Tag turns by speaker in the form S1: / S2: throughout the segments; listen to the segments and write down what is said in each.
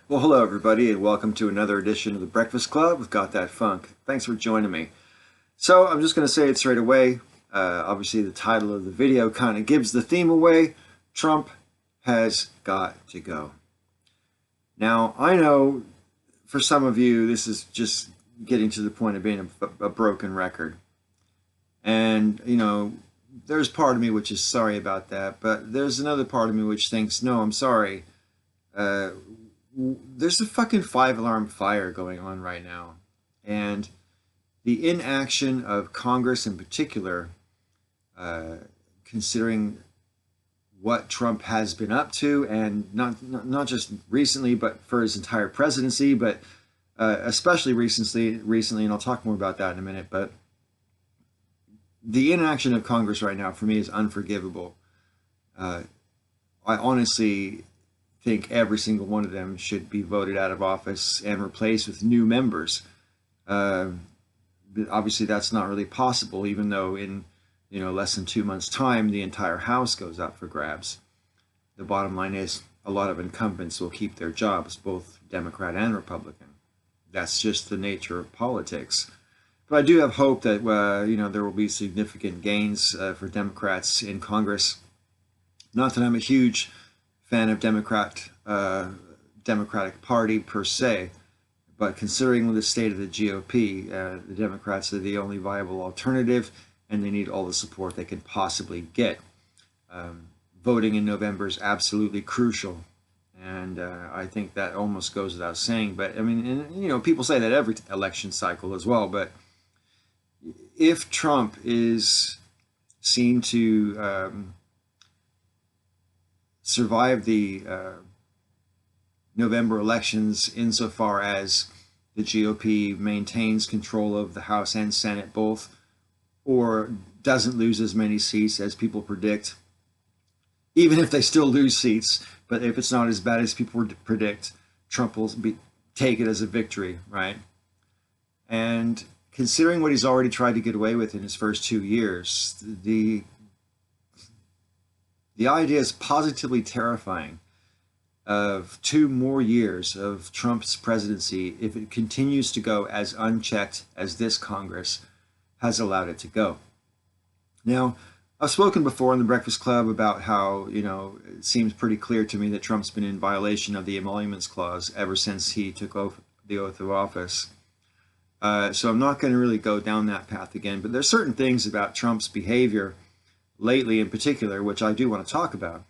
S1: Well, hello everybody, and welcome to another edition of the Breakfast Club with Got That Funk. Thanks for joining me. So I'm just going to say it straight away. Obviously, the title of the video kind of gives the theme away. Trump has got to go. Now, I know for some of you, this is just getting to the point of being a broken record. And, you know, there's part of me which is sorry about that, but there's another part of me which thinks, no, I'm sorry. There's a fucking 5-alarm fire going on right now. And the inaction of Congress in particular, considering what Trump has been up to, and not just recently, but for his entire presidency, but especially recently, and I'll talk more about that in a minute, but the inaction of Congress right now for me is unforgivable. I honestly think every single one of them should be voted out of office and replaced with new members. Obviously, that's not really possible, even though in less than 2 months' time, the entire House goes up for grabs. The bottom line is a lot of incumbents will keep their jobs, both Democrat and Republican. That's just the nature of politics. But I do have hope that there will be significant gains for Democrats in Congress. Not that I'm a huge fan of Democratic Party per se, but considering the state of the GOP, the Democrats are the only viable alternative, and they need all the support they can possibly get. Voting in November is absolutely crucial, and I think that almost goes without saying. But I mean, and, people say that every election cycle as well. But if Trump is seen to survive the November elections insofar as the GOP maintains control of the House and Senate both, or doesn't lose as many seats as people predict, even if they still lose seats, but if it's not as bad as people predict, Trump will take it as a victory, right? And considering what he's already tried to get away with in his first 2 years, the idea is positively terrifying of 2 more years of Trump's presidency if it continues to go as unchecked as this Congress has allowed it to go. Now, I've spoken before in the Breakfast Club about how, it seems pretty clear to me that Trump's been in violation of the Emoluments Clause ever since he took the oath of office. So I'm not going to really go down that path again, but there's certain things about Trump's behavior lately in particular, which I do want to talk about.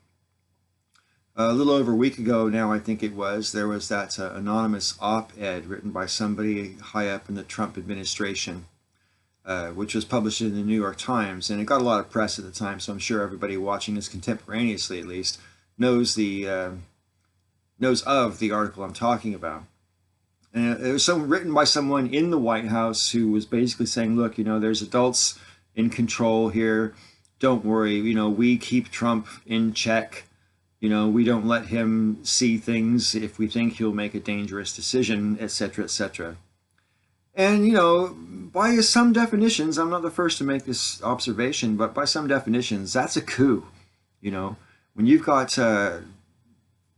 S1: A little over a week ago now, I think it was, there was that anonymous op-ed written by somebody high up in the Trump administration, which was published in the New York Times, and it got a lot of press at the time, so I'm sure everybody watching this contemporaneously, at least, knows of the article I'm talking about. And it was written by someone in the White House who was basically saying, look, there's adults in control here. Don't worry, we keep Trump in check. We don't let him see things if we think he'll make a dangerous decision, etc., etc. And, by some definitions, I'm not the first to make this observation, but by some definitions, that's a coup. When you've got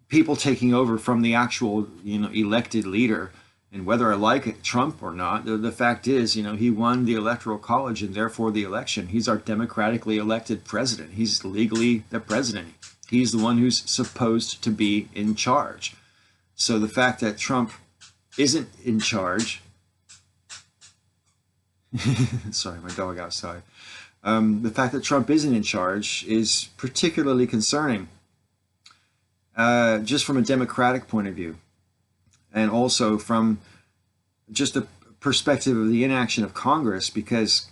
S1: people taking over from the actual, elected leader, and whether I like Trump or not, the fact is, he won the Electoral College and therefore the election. He's our democratically elected president. He's legally the president. He's the one who's supposed to be in charge. So the fact that Trump isn't in charge, sorry, my dog outside. The fact that Trump isn't in charge is particularly concerning, just from a democratic point of view. And also from just the perspective of the inaction of Congress, because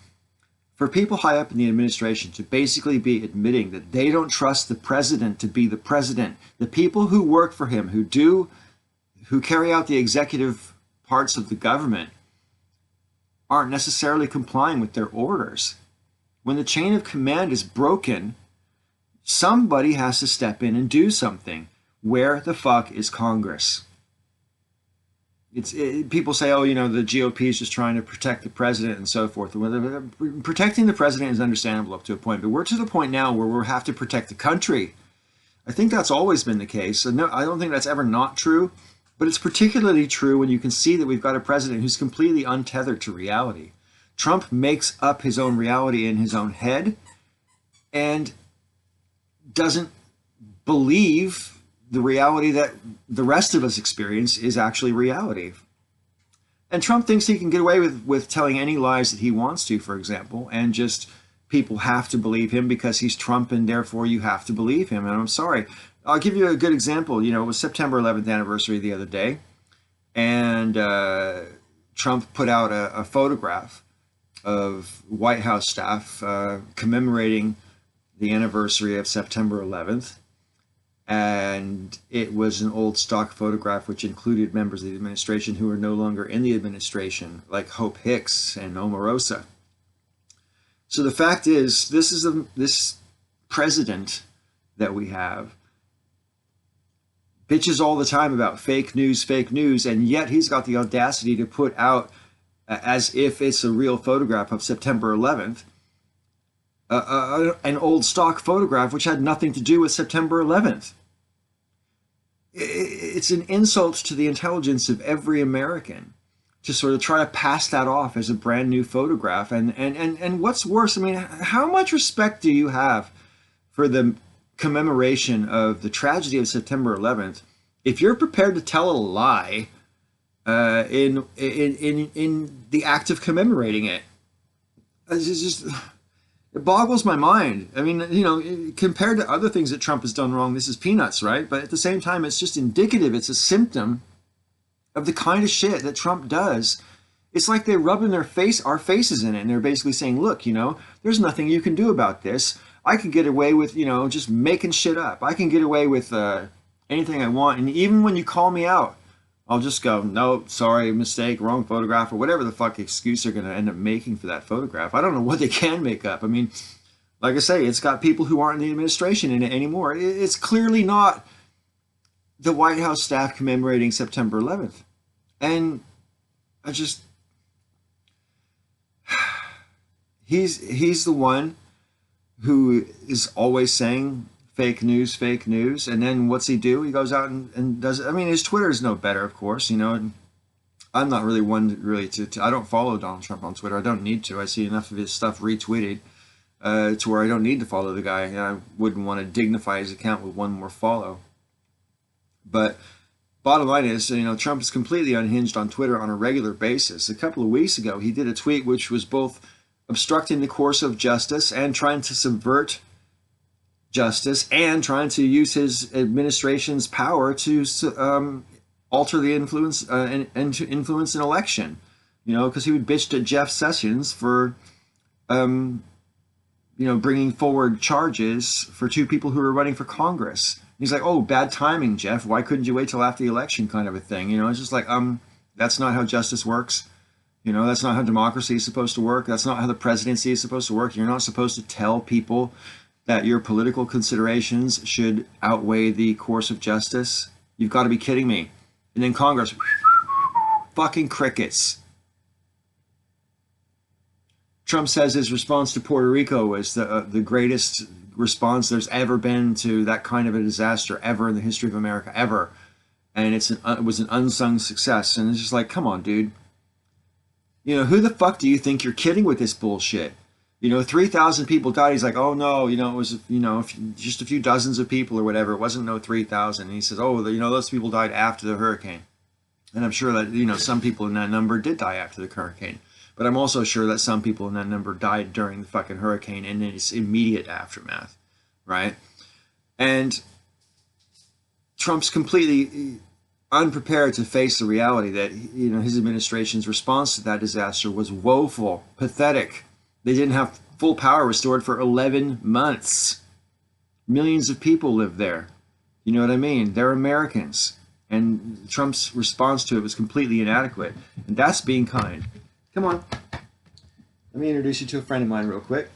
S1: for people high up in the administration to basically be admitting that they don't trust the president to be the president, the people who work for him, who carry out the executive parts of the government, aren't necessarily complying with their orders. When the chain of command is broken, somebody has to step in and do something. Where the fuck is Congress? People say, oh, the GOP is just trying to protect the president and so forth. Protecting the president is understandable up to a point, but we're to the point now where we have to protect the country. I think that's always been the case. No, I don't think that's ever not true. But it's particularly true when you can see that we've got a president who's completely untethered to reality. Trump makes up his own reality in his own head and doesn't believe the reality that the rest of us experience is actually reality. And Trump thinks he can get away with telling any lies that he wants to, for example, and just people have to believe him because he's Trump and therefore you have to believe him. And I'm sorry. I'll give you a good example. You know, it was September 11th anniversary the other day, and Trump put out a photograph of White House staff commemorating the anniversary of September 11th. And it was an old stock photograph which included members of the administration who are no longer in the administration, like Hope Hicks and Omarosa. So the fact is, this president that we have bitches all the time about fake news, and yet he's got the audacity to put out, as if it's a real photograph of September 11th, an old stock photograph which had nothing to do with September 11th. It's an insult to the intelligence of every American to sort of try to pass that off as a brand new photograph. And what's worse, I mean, how much respect do you have for the commemoration of the tragedy of September 11th if you're prepared to tell a lie in the act of commemorating it? It's just, it boggles my mind. I mean, you know, compared to other things that Trump has done wrong, this is peanuts, right? But at the same time, it's just indicative. It's a symptom of the kind of shit that Trump does. It's like they're rubbing our faces in it, and they're basically saying, look, you know, there's nothing you can do about this. I can get away with, you know, just making shit up. I can get away with anything I want. And even when you call me out, I'll just go, no, sorry, mistake, wrong photograph, or whatever the fuck excuse they're going to end up making for that photograph. I don't know what they can make up. I mean, like I say, it's got people who aren't in the administration in it anymore. It's clearly not the White House staff commemorating September 11th. And I just, he's the one who is always saying fake news, and then what's he do? He goes out and does it. I mean, his Twitter is no better, of course, you know, and I'm not really one really to I don't follow Donald Trump on Twitter. I don't need to. I see enough of his stuff retweeted to where I don't need to follow the guy. I wouldn't want to dignify his account with one more follow. But bottom line is, you know, Trump is completely unhinged on Twitter on a regular basis. A couple of weeks ago, he did a tweet which was both obstructing the course of justice and trying to subvert justice and trying to use his administration's power to alter the influence and to influence an election. You know, because he would bitch to Jeff Sessions for, you know, bringing forward charges for two people who were running for Congress. He's like, oh, bad timing, Jeff. Why couldn't you wait till after the election, kind of a thing? You know, it's just like, that's not how justice works. You know, that's not how democracy is supposed to work. That's not how the presidency is supposed to work. You're not supposed to tell people that your political considerations should outweigh the course of justice. You've got to be kidding me. And then Congress, fucking crickets. Trump says his response to Puerto Rico was the greatest response there's ever been to that kind of a disaster ever in the history of America, ever. And it was an unsung success. And it's just like, come on, dude. You know, who the fuck do you think you're kidding with this bullshit? You know, 3,000 people died. He's like, oh no, you know, it was, you know, just a few dozens of people or whatever. It wasn't no 3,000. And he says, oh, you know, those people died after the hurricane. And I'm sure that, you know, some people in that number did die after the hurricane. But I'm also sure that some people in that number died during the fucking hurricane and its immediate aftermath, right? And Trump's completely unprepared to face the reality that, you know, his administration's response to that disaster was woeful, pathetic. They didn't have full power restored for 11 months. Millions of people live there. You know what I mean? They're Americans. And Trump's response to it was completely inadequate. And that's being kind. Come on. Let me introduce you to a friend of mine real quick.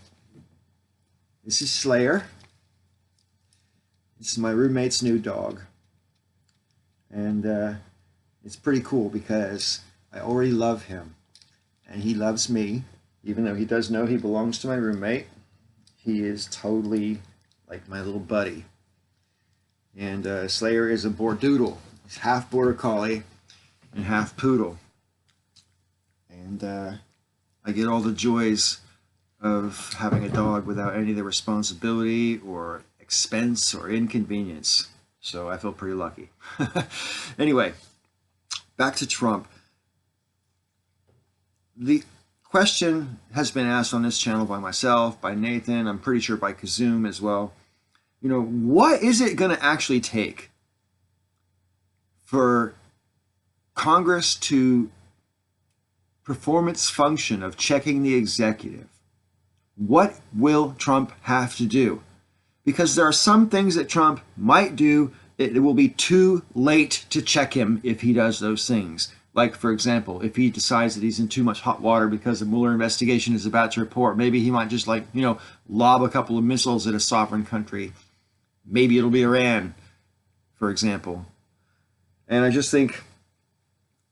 S1: This is Slayer. This is my roommate's new dog. And it's pretty cool because I already love him. And he loves me. Even though he does know he belongs to my roommate, he is totally like my little buddy. And Slayer is a bordoodle. He's half border collie and half poodle. And I get all the joys of having a dog without any of the responsibility or expense or inconvenience. So I feel pretty lucky. Anyway, back to Trump. The question has been asked on this channel by myself, by Nathan, I'm pretty sure by Kazoom as well. You know, what is it going to actually take for Congress to perform its function of checking the executive? What will Trump have to do? Because there are some things that Trump might do, it will be too late to check him if he does those things. Like, for example, if he decides that he's in too much hot water because the Mueller investigation is about to report, maybe he might just, like, you know, lob a couple of missiles at a sovereign country. Maybe it'll be Iran, for example. And I just think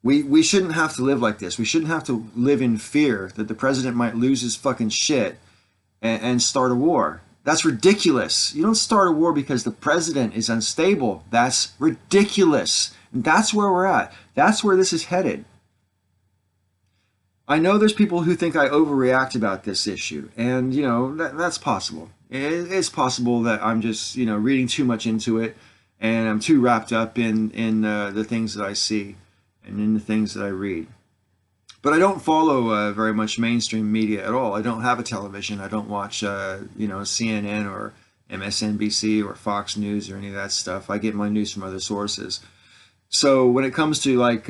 S1: we shouldn't have to live like this. We shouldn't have to live in fear that the president might lose his fucking shit and start a war. That's ridiculous. You don't start a war because the president is unstable. That's ridiculous. And that's where we're at. That's where this is headed. I know there's people who think I overreact about this issue. And, you know, that's possible. It's possible that I'm just, you know, reading too much into it. And I'm too wrapped up in the things that I see and in the things that I read. But I don't follow very much mainstream media at all. I don't have a television. I don't watch, you know, CNN or MSNBC or Fox News or any of that stuff. I get my news from other sources. So when it comes to, like,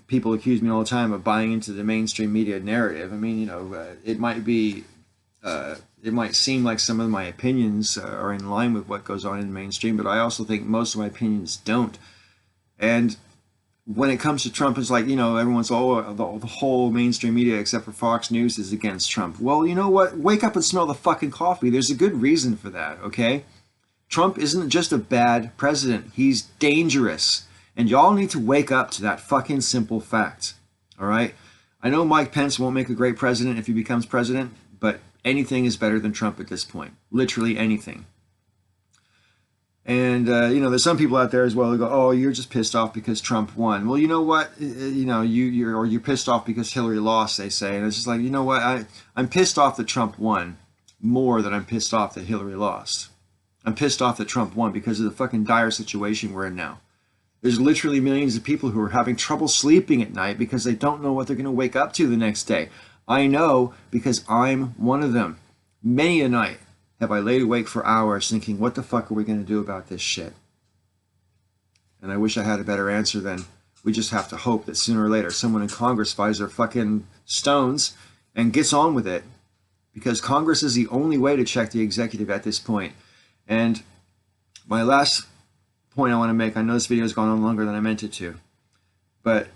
S1: people accuse me all the time of buying into the mainstream media narrative, I mean, you know, it might seem like some of my opinions are in line with what goes on in the mainstream, but I also think most of my opinions don't. And when it comes to Trump, it's like, you know, everyone's the whole mainstream media except for Fox News is against Trump. Well, you know what? Wake up and smell the fucking coffee. There's a good reason for that, okay? Trump isn't just a bad president. He's dangerous. And y'all need to wake up to that fucking simple fact, all right? I know Mike Pence won't make a great president if he becomes president, but anything is better than Trump at this point. Literally anything. And, you know, there's some people out there as well who go, oh, you're just pissed off because Trump won. Well, you know what? You know, you're pissed off because Hillary lost, they say. And it's just like, you know what? I'm pissed off that Trump won more than I'm pissed off that Hillary lost. I'm pissed off that Trump won because of the fucking dire situation we're in now. There's literally millions of people who are having trouble sleeping at night because they don't know what they're going to wake up to the next day. I know because I'm one of them. Many a night have I laid awake for hours thinking, what the fuck are we going to do about this shit? And I wish I had a better answer than we just have to hope that sooner or later someone in Congress finds their fucking stones and gets on with it. Because Congress is the only way to check the executive at this point. And my last point I want to make, I know this video has gone on longer than I meant it to, but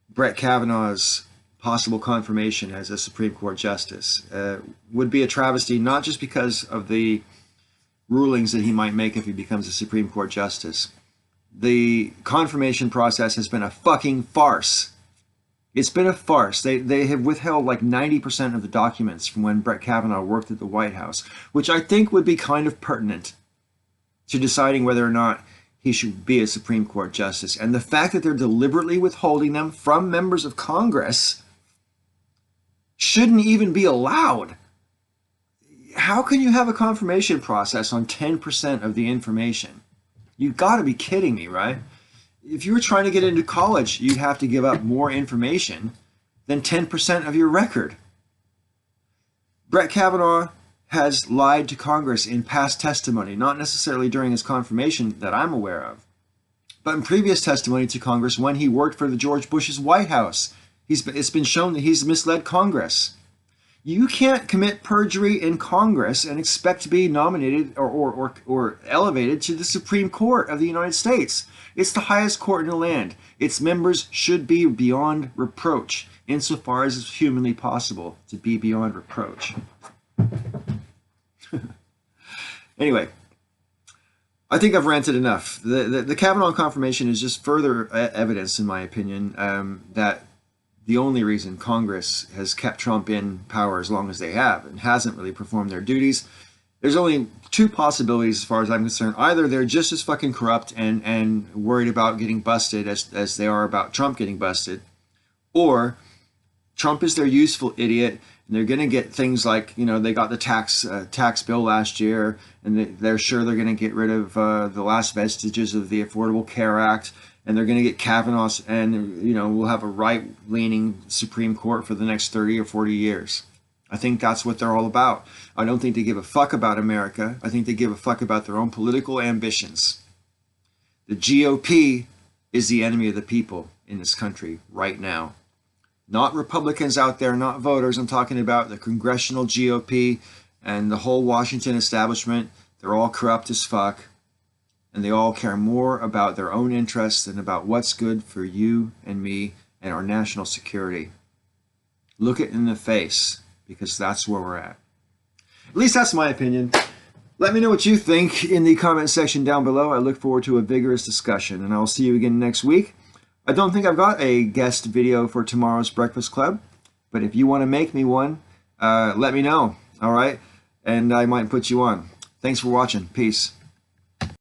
S1: Brett Kavanaugh's possible confirmation as a Supreme Court justice would be a travesty, not just because of the rulings that he might make if he becomes a Supreme Court justice. The confirmation process has been a fucking farce. It's been a farce. They have withheld like 90% of the documents from when Brett Kavanaugh worked at the White House, which I think would be kind of pertinent to deciding whether or not he should be a Supreme Court justice. And the fact that they're deliberately withholding them from members of Congress shouldn't even be allowed. How can you have a confirmation process on 10% of the information? You've got to be kidding me, right? If you were trying to get into college, you'd have to give up more information than 10% of your record. Brett Kavanaugh has lied to Congress in past testimony, not necessarily during his confirmation that I'm aware of, but in previous testimony to Congress when he worked for the George Bush's White House. It's been shown that he's misled Congress. You can't commit perjury in Congress and expect to be nominated or elevated to the Supreme Court of the United States. It's the highest court in the land. Its members should be beyond reproach, insofar as it's humanly possible to be beyond reproach. Anyway, I think I've ranted enough. The Kavanaugh confirmation is just further evidence, in my opinion, that the only reason Congress has kept Trump in power as long as they have and hasn't really performed their duties There's only two possibilities as far as I'm concerned. Either they're just as fucking corrupt and worried about getting busted as they are about Trump getting busted, or Trump is their useful idiot, and they're going to get things like, you know, they got the tax bill last year, and they're sure they're going to get rid of the last vestiges of the Affordable Care Act, and they're going to get Kavanaugh, and, you know, we'll have a right-leaning Supreme Court for the next 30 or 40 years. I think that's what they're all about. I don't think they give a fuck about America. I think they give a fuck about their own political ambitions. The GOP is the enemy of the people in this country right now. Not Republicans out there, not voters. I'm talking about the congressional GOP and the whole Washington establishment. They're all corrupt as fuck. And they all care more about their own interests than about what's good for you and me and our national security. Look it in the face, because that's where we're at. At least that's my opinion. Let me know what you think in the comment section down below. I look forward to a vigorous discussion, and I'll see you again next week. I don't think I've got a guest video for tomorrow's Breakfast Club, but if you want to make me one, let me know, all right? And I might put you on. Thanks for watching. Peace.